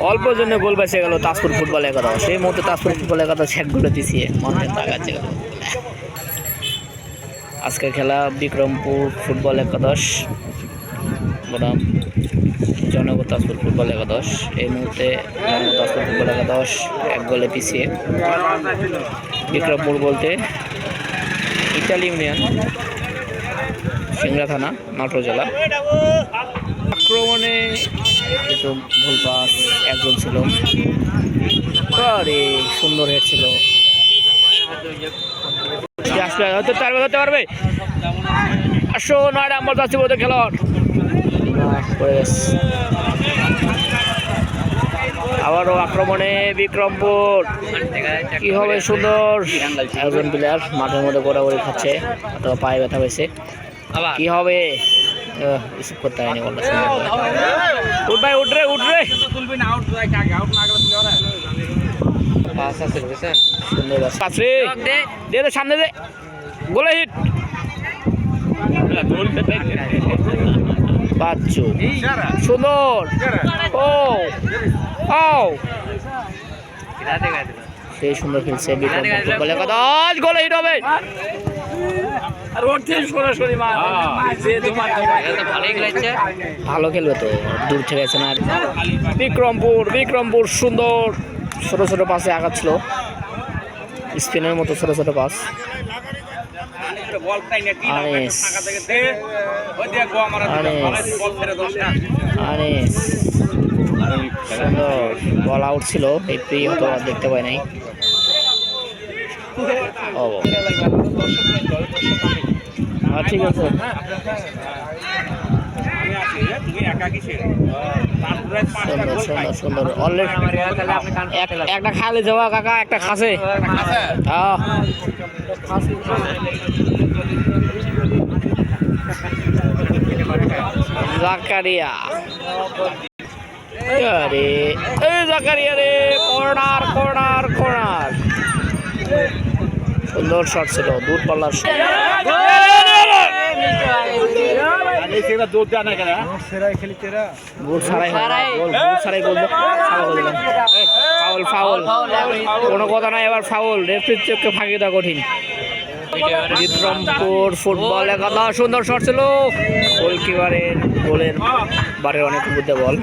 অল্প জন্য গোল বেঁচে গেল তাজপুর ফুটবল একাদশ। সেই মুহূর্তে তাজপুর ফুটবল একাদশ এক গোলে পিছিয়ে মনে তাকাচ্ছে গেল। আজকের খেলা বিক্রমপুর ফুটবল একাদশ বনাম জনগণ তাজপুর ফুটবল একাদশ। এই মুহূর্তে তাজপুর ফুটবল একাদশ এক গোলে পিছিয়ে। বিক্রমপুর বলতে ইটালি ইউনিয়ন, সিংড়া থানা, নাটোর জেলা। আক্রমণে কিন্তু ভুল পাস, একজন ছিল, আরে সুন্দর হেড ছিল। হতে পারবে 9 নম্বর যাচ্ছে বোধ খেলোয়াড়। আবারও আক্রমণে বিক্রমপুর, কি হবে সুন্দর একজন প্লেয়ার মাঠের মধ্যে গোড়াগড়ি খাচ্ছে অথবা পায়ে ব্যথা হয়েছে, কি হবে করতে হয়নি। উঠ ভাই উঠ রে সুন্দর সামনে দে গোলে হিট। বাচ্চু সুন্দর, ও সেই সুন্দর খেলছে বিক্রমপুর ফুটবল একাদশ, গোলে হিট হবে। ভালো খেলবে তো, দূর থেকে আছে না। বিক্রমপুর সুন্দর ছোট ছোট পাশে আগাচ্ছিল, স্পিনের মতো ছোট ছোট পাস। সুন্দর বল আউট ছিল, এই প্রি হয়তো দেখতে পাই নাই। ঠিক আছে, সুন্দর অলরেডি একটা খালে যাওয়া কাকা, একটা খাসে জাকারিয়া, জাকারিয়া রে, কর্নার সুন্দর শট ছিল, দূর পাল্লার কোনো কথা নাই। এবার ফাউল, রেফারির চোখে ফাঁকি দেওয়া কঠিন। বিক্রমপুর ফুটবল একাদশ সুন্দর শট ছিল, গোলকিপারের গোলের বারের অনেক বুদ্ধে বল।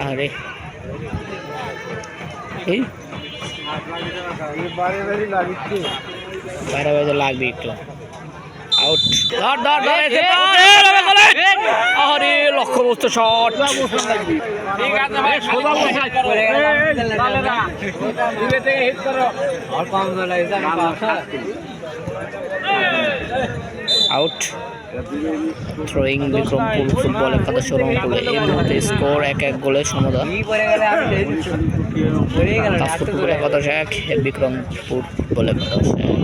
আরে এই বাইরে বাইরে লাগবে একটু, আউট। আরে লক্ষ্যবস্তু shot, out. Throwing Bikrampur football একাদশ রংপুরে। এই মুহূর্তে স্কোর 1-1 গোলে সমতা। তাজপুর ফুটবল একাদশ 1, বিক্রমপুর ফুটবল একাদশ 1।